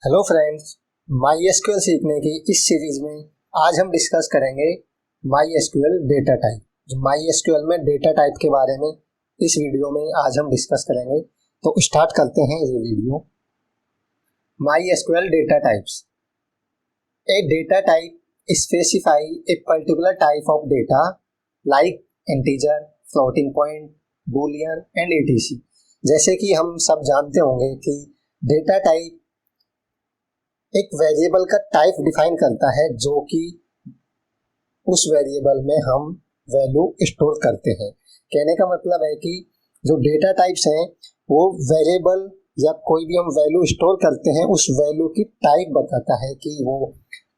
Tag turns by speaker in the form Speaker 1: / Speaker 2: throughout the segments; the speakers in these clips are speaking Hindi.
Speaker 1: हेलो फ्रेंड्स, माई एसक्यूएल सीखने की इस सीरीज में आज हम डिस्कस करेंगे माई एसक्यूएल डेटा टाइप। जो माई एसक्यूएल में डेटा टाइप के बारे में इस वीडियो में आज हम डिस्कस करेंगे। तो स्टार्ट करते हैं ये video. MySQL data types. A data type specify a particular type of data like integer, floating point, boolean and ETC. जैसे कि हम सब जानते होंगे कि डेटा टाइप एक वेरिएबल का टाइप डिफाइन करता है जो कि उस वेरिएबल में हम वैल्यू स्टोर करते हैं। कहने का मतलब है कि जो डेटा टाइप्स हैं वो वेरिएबल या कोई भी हम वैल्यू स्टोर करते हैं उस वैल्यू की टाइप बताता है कि वो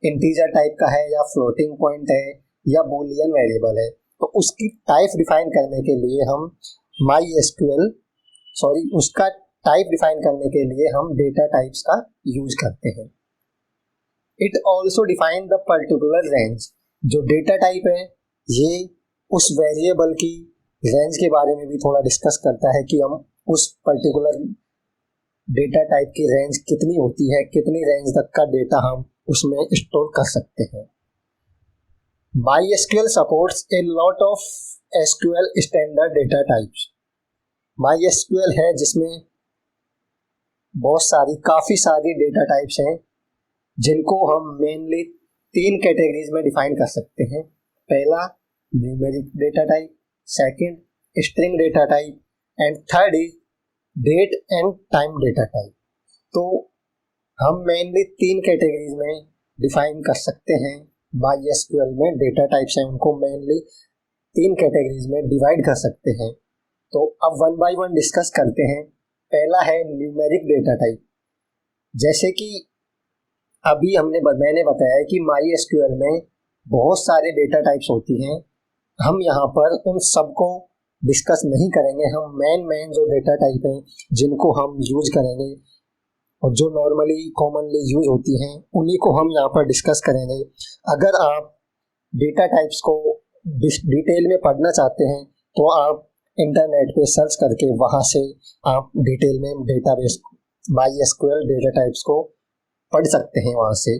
Speaker 1: इंटीजर टाइप का है या फ्लोटिंग पॉइंट है या बूलियन वेरिएबल है। तो उसकी टाइप डिफाइन करने के लिए हम उसका टाइप डिफाइन करने के लिए हम डेटा टाइप्स का यूज करते हैं। It also define the particular range. जो डेटा टाइप है ये उस वेरिएबल की रेंज के बारे में भी थोड़ा डिस्कस करता है कि हम उस पर्टिकुलर डेटा टाइप की रेंज कितनी होती है, कितनी रेंज तक का डेटा हम उसमें स्टोर कर सकते हैं। My SQL supports a lot of SQL standard data types. My SQL है जिसमें काफ़ी सारी डेटा टाइप्स हैं जिनको हम मेनली 3 कैटेगरीज में डिफाइन कर सकते हैं। पहला numeric data type, second string data type and third is date and time data type. तो हम मेनली 3 कैटेगरीज में डिफाइन कर सकते हैं। माई एसक्यूएल में डेटा टाइप्स हैं उनको मेनली 3 कैटेगरीज में डिवाइड कर सकते हैं। तो अब वन बाय वन डिस्कस करते हैं। पहला है न्यूमेरिक डेटा टाइप। जैसे कि अभी मैंने बताया कि माई एसक्यूएल में बहुत सारे डेटा टाइप्स होती हैं। हम यहाँ पर उन सबको डिस्कस नहीं करेंगे। हम मेन जो डेटा टाइप हैं जिनको हम यूज करेंगे और जो नॉर्मली कॉमनली यूज होती हैं उन्हीं को हम यहाँ पर डिस्कस करेंगे। अगर आप डेटा टाइप्स को डिटेल में पढ़ना चाहते हैं तो आप इंटरनेट पे सर्च करके वहाँ से आप डिटेल में database my SQL data types को पढ़ सकते हैं वहाँ से।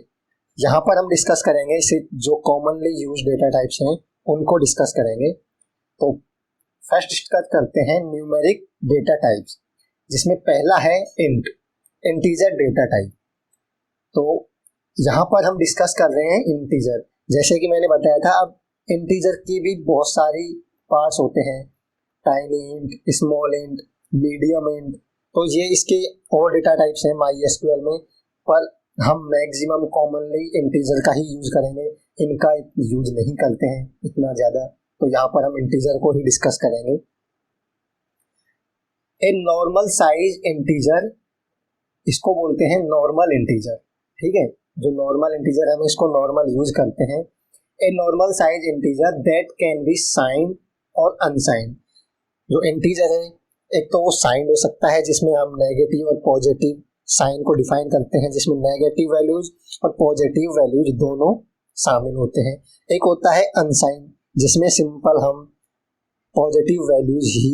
Speaker 1: यहाँ पर हम डिस्कस करेंगे सिर्फ जो कॉमनली यूज डेटा टाइप्स हैं उनको डिस्कस करेंगे। तो फर्स्ट डिस्कस करते हैं न्यूमेरिक डेटा टाइप्स, जिसमें पहला है इंटीजर डेटा टाइप। तो यहाँ पर हम डिस्कस कर रहे हैं इंटीजर। जैसे कि मैंने बताया था, अब इंटीजर की भी बहुत सारी पार्ट्स होते हैं, tiny int, small int, medium int. तो ये इसके और डेटा टाइप्स हैं माई एसक्यूएल में, पर हम मैक्सिमम कॉमनली इंटीजर का ही यूज करेंगे। इनका यूज नहीं करते हैं इतना ज़्यादा, तो यहाँ पर हम इंटीजर को ही डिस्कस करेंगे। ए नॉर्मल साइज इंटीजर, इसको बोलते हैं नॉर्मल इंटीजर। ठीक है, जो नॉर्मल इंटीजर हम इसको नॉर्मल यूज करते हैं। A normal size integer that can be signed और अनसाइंड। जो इंटीजर है एक तो वो साइंड हो सकता है जिसमें हम नेगेटिव और पॉजिटिव साइन को डिफाइन करते हैं, जिसमें नेगेटिव वैल्यूज और पॉजिटिव वैल्यूज दोनों शामिल होते हैं। एक होता है अनसाइन जिसमें सिंपल हम पॉजिटिव वैल्यूज ही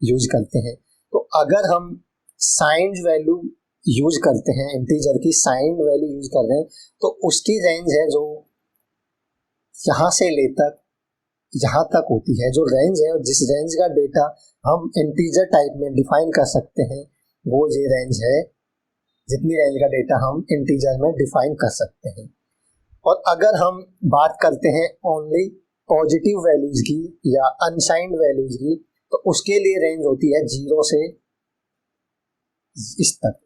Speaker 1: यूज करते हैं। तो अगर हम साइंड वैल्यू यूज करते हैं, इंटीजर की साइंड वैल्यू यूज कर रहे हैं, तो उसकी रेंज है जो यहाँ से लेकर यहाँ तक होती है। जो रेंज है, जिस रेंज का डेटा हम इंटीजर टाइप में डिफाइन कर सकते हैं वो ये रेंज है, जितनी रेंज का डेटा हम इंटीजर में डिफाइन कर सकते हैं। और अगर हम बात करते हैं ओनली पॉजिटिव वैल्यूज की या अनसाइंड वैल्यूज की, तो उसके लिए रेंज होती है 0 से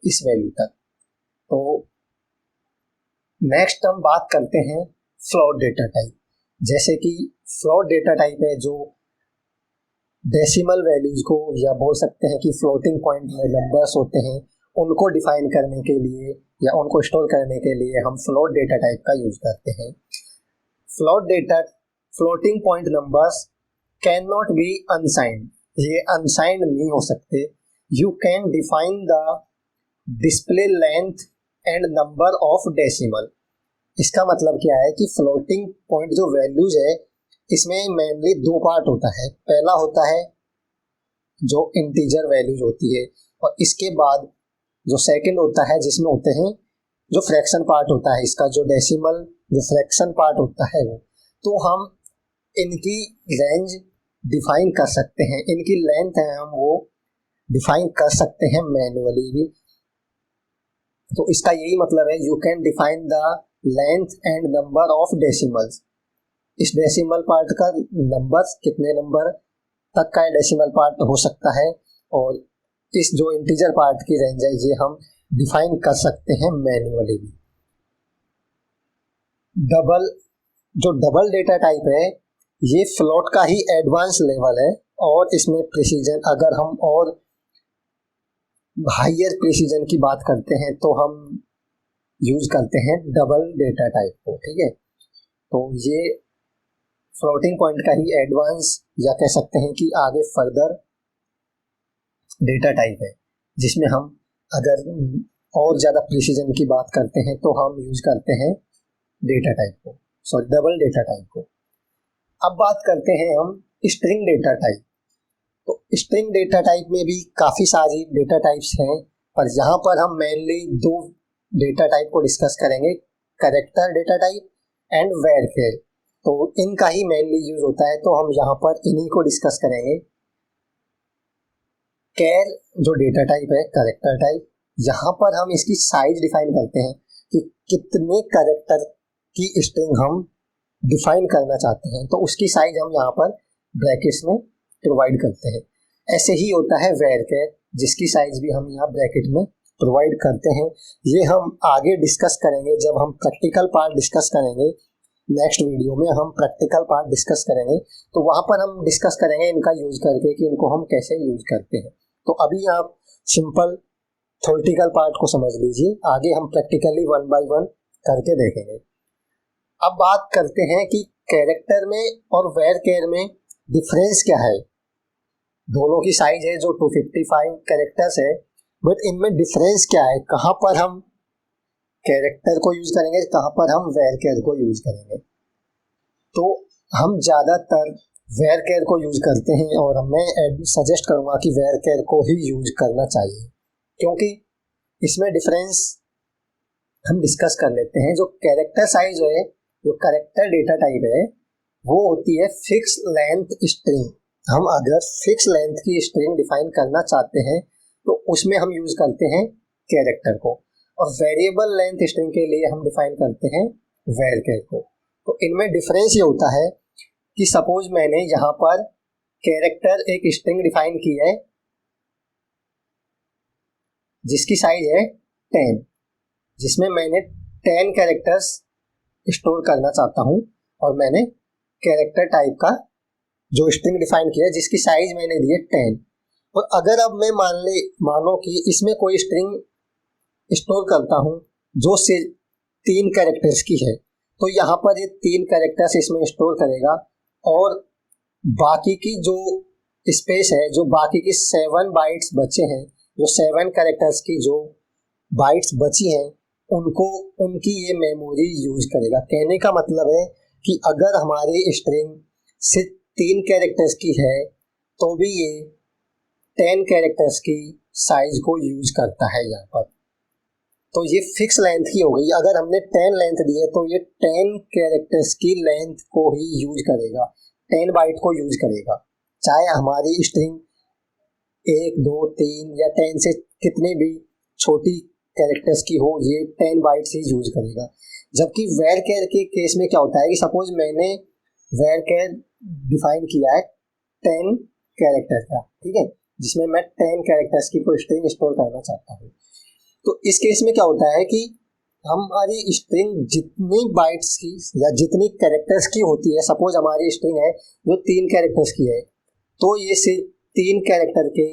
Speaker 1: इस वैल्यू तक। तो नेक्स्ट हम बात करते हैं फ्लोट डेटा टाइप। जैसे कि फ्लोट डेटा टाइप है जो डेसिमल वैल्यूज को, या बोल सकते हैं कि फ्लोटिंग पॉइंट में नंबर्स होते हैं, उनको डिफाइन करने के लिए या उनको स्टोर करने के लिए हम फ्लोट डेटा टाइप का यूज करते हैं। Floating point numbers can not be unsigned. ये अनसाइंड नहीं हो सकते। You can define the display length and number of decimal. इसका मतलब क्या है कि फ्लोटिंग पॉइंट जो वैल्यूज है इसमें मेनली 2 पार्ट होता है। पहला होता है जो इंटीजर वैल्यूज होती है, और इसके बाद जो सेकंड होता है जिसमें होते हैं जो फ्रैक्शन पार्ट होता है इसका, जो डेसिमल जो फ्रैक्शन पार्ट होता है वो, तो हम इनकी रेंज डिफाइन कर सकते हैं, इनकी लेंथ है हम वो डिफाइन कर सकते हैं मैन्युअली भी। तो इसका यही मतलब है, you can define the length and number of decimals. इस डेसिमल पार्ट का नंबर, कितने नंबर तक का डेसिमल पार्ट हो सकता है, और इस जो इंटीजर पार्ट की रेंज है ये हम डिफाइन कर सकते हैं मैन्युअली भी। डबल डेटा टाइप है ये फ्लोट का ही एडवांस लेवल है, और इसमें प्रिसीजन, अगर हम और हायर प्रिसीजन की बात करते हैं तो हम यूज करते हैं डबल डेटा टाइप को, ठीक है। तो ये फ्लोटिंग पॉइंट का ही एडवांस, या कह सकते हैं कि आगे फर्दर डेटा टाइप है, जिसमें हम अगर और ज़्यादा प्रिसीजन की बात करते हैं तो हम यूज करते हैं डेटा टाइप को, सॉरी डबल डेटा टाइप को। अब बात करते हैं हम स्ट्रिंग डेटा टाइप। तो स्ट्रिंग डेटा टाइप में भी काफ़ी सारी डेटा टाइप्स हैं, पर यहाँ पर हम मेनली दो डेटा टाइप को डिस्कस करेंगे, कैरेक्टर डेटा टाइप एंड वैरकेर। तो इनका ही मेनली यूज होता है, तो हम यहाँ पर इन्हीं को डिस्कस करेंगे। कैर जो डेटा टाइप है, कैरेक्टर टाइप, यहाँ पर हम इसकी साइज डिफाइन करते हैं कि कितने कैरेक्टर की स्ट्रिंग हम डिफाइन करना चाहते हैं, तो उसकी साइज हम यहाँ पर ब्रैकेट्स में प्रोवाइड करते हैं। ऐसे ही होता है वैरकेर, जिसकी साइज भी हम यहाँ ब्रैकेट में प्रोवाइड करते हैं। ये हम आगे डिस्कस करेंगे जब हम प्रैक्टिकल पार्ट डिस्कस करेंगे। नेक्स्ट वीडियो में हम प्रैक्टिकल पार्ट डिस्कस करेंगे, तो वहाँ पर हम डिस्कस करेंगे इनका यूज करके कि इनको हम कैसे यूज करते हैं। तो अभी आप सिंपल थ्योरेटिकल पार्ट को समझ लीजिए, आगे हम प्रैक्टिकली वन बाय वन करके देखेंगे। अब बात करते हैं कि कैरेक्टर में और वैरकेर में डिफरेंस क्या है। दोनों की साइज है जो 255 कैरेक्टर्स है, बट इनमें डिफरेंस क्या है, कहाँ पर हम कैरेक्टर को यूज करेंगे, कहाँ पर हम वैरकेर को यूज करेंगे। तो हम ज़्यादातर वैरकेर को यूज करते हैं, और मैं सजेस्ट करूँगा कि वैरकेर को ही यूज करना चाहिए, क्योंकि इसमें डिफरेंस हम डिस्कस कर लेते हैं। जो कैरेक्टर साइज है, जो कैरेक्टर डेटा टाइप है, वो होती है फिक्स लेंथ स्ट्रिंग। हम अगर फिक्स लेंथ की स्ट्रिंग डिफाइन करना चाहते हैं तो उसमें हम यूज करते हैं कैरेक्टर को, और वेरिएबल लेंथ स्ट्रिंग के लिए हम डिफाइन करते हैं वैरकेर को। तो इनमें डिफरेंस ये होता है कि सपोज मैंने यहाँ पर कैरेक्टर एक स्ट्रिंग डिफाइन की है जिसकी साइज है 10, जिसमें मैंने 10 कैरेक्टर्स स्टोर करना चाहता हूँ, और मैंने कैरेक्टर टाइप का जो स्ट्रिंग डिफाइन किया है जिसकी साइज मैंने दी है 10। और अगर अब मैं मानो कि इसमें कोई स्ट्रिंग स्टोर करता हूँ जो से 3 कैरेक्टर्स की है, तो यहाँ पर ये 3 कैरेक्टर्स इसमें स्टोर करेगा, और बाकी की जो स्पेस है, जो बाकी की 7 बाइट्स बचे हैं, जो 7 कैरेक्टर्स की जो बाइट्स बची हैं, उनको उनकी ये मेमोरी यूज करेगा। कहने का मतलब है कि अगर हमारी स्ट्रिंग सिर्फ 3 कैरेक्टर्स की है तो भी ये 10 कैरेक्टर्स की साइज को यूज करता है यहाँ पर। तो ये फिक्स लेंथ की हो गई। अगर हमने 10 लेंथ दी है तो ये 10 कैरेक्टर्स की लेंथ को ही यूज करेगा, 10 बाइट को यूज करेगा, चाहे हमारी स्ट्रिंग 1, 2, 3 या 10 से कितने भी छोटी कैरेक्टर्स की हो, ये 10 बाइट्स ही यूज करेगा। जबकि वैरकेर के केस में क्या होता है कि सपोज मैंने वैरकेर डिफाइन किया है 10 कैरेक्टर का, ठीक है, जिसमें मैं 10 कैरेक्टर्स की कोई स्ट्रिंग स्टोर करना चाहता हूँ। तो इस केस में क्या होता है कि हमारी स्ट्रिंग जितनी बाइट्स की या जितनी कैरेक्टर्स की होती है, सपोज हमारी स्ट्रिंग है जो 3 कैरेक्टर्स की है, तो ये सिर्फ 3 कैरेक्टर के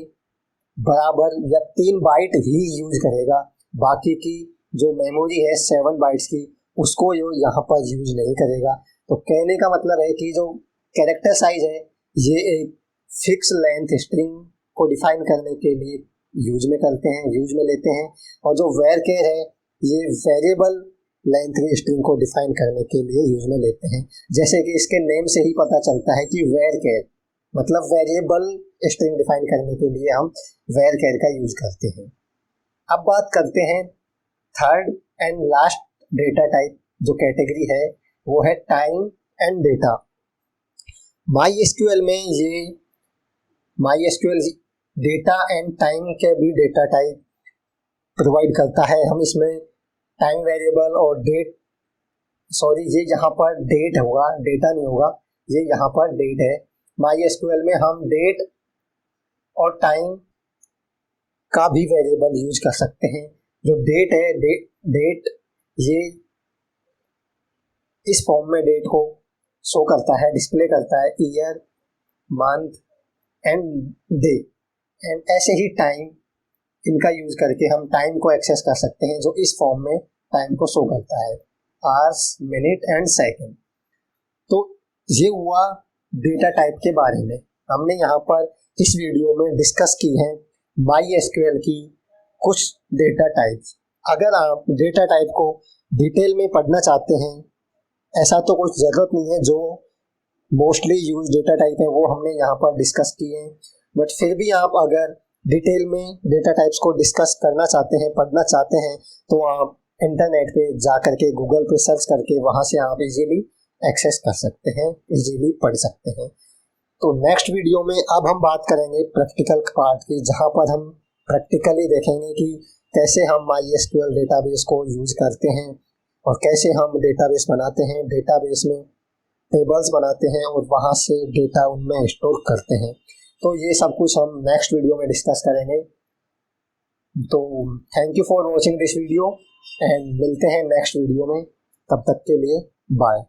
Speaker 1: बराबर या 3 बाइट ही यूज करेगा। बाकी की जो मेमोरी है 7 बाइट्स की, उसको यहाँ पर यूज नहीं करेगा। तो कहने का मतलब है कि जो कैरेक्टर साइज है ये एक फिक्स लेंथ स्ट्रिंग को डिफाइन करने के लिए यूज में लेते हैं, और जो वैरकेर है ये वेरिएबल लेंथ की स्ट्रिंग को डिफाइन करने के लिए यूज में लेते हैं। जैसे कि इसके नेम से ही पता चलता है कि वैरकेर मतलब वेरिएबल स्ट्रिंग डिफाइन करने के लिए हम वैरकेर का यूज करते हैं। अब बात करते हैं third and last data type जो कैटेगरी है वो है टाइम एंड डेटा। MySQL में ये MySQL डेटा एंड टाइम के भी डेटा टाइप प्रोवाइड करता है। हम इसमें टाइम वेरिएबल और ये यहाँ पर डेट होगा, डेटा नहीं होगा, ये यहाँ पर डेट है। MySQL में हम डेट और टाइम का भी वेरिएबल यूज कर सकते हैं। जो डेट है, डेट ये इस फॉर्म में डेट को शो करता है, डिस्प्ले करता है, year, month and day. And ऐसे ही टाइम, इनका यूज करके हम टाइम को एक्सेस कर सकते हैं, जो इस फॉर्म में टाइम को शो करता है, आवर्स, मिनट एंड सेकंड। तो ये हुआ डेटा टाइप के बारे में। हमने यहाँ पर इस वीडियो में डिस्कस की है MySQL की कुछ डेटा टाइप्स। अगर आप डेटा टाइप को डिटेल में पढ़ना चाहते हैं, ऐसा तो कुछ ज़रूरत नहीं है, जो मोस्टली यूज डेटा टाइप है वो हमने यहाँ पर डिस्कस किए हैं। बट फिर भी आप अगर डिटेल में डेटा टाइप्स को डिस्कस करना चाहते हैं, पढ़ना चाहते हैं, तो आप इंटरनेट पे जा करके, गूगल पे सर्च करके वहाँ से आप इजीली एक्सेस कर सकते हैं, इजीली पढ़ सकते हैं। तो नेक्स्ट वीडियो में अब हम बात करेंगे प्रैक्टिकल पार्ट की, जहाँ पर हम प्रैक्टिकली देखेंगे कि कैसे हम MySQL डेटाबेस को यूज करते हैं और कैसे हम डेटाबेस बनाते हैं, डेटाबेस में टेबल्स बनाते हैं और वहाँ से डेटा उनमें स्टोर करते हैं। तो ये सब कुछ हम नेक्स्ट वीडियो में डिस्कस करेंगे। तो thank you for watching this video and मिलते हैं नेक्स्ट वीडियो में। तब तक के लिए बाय।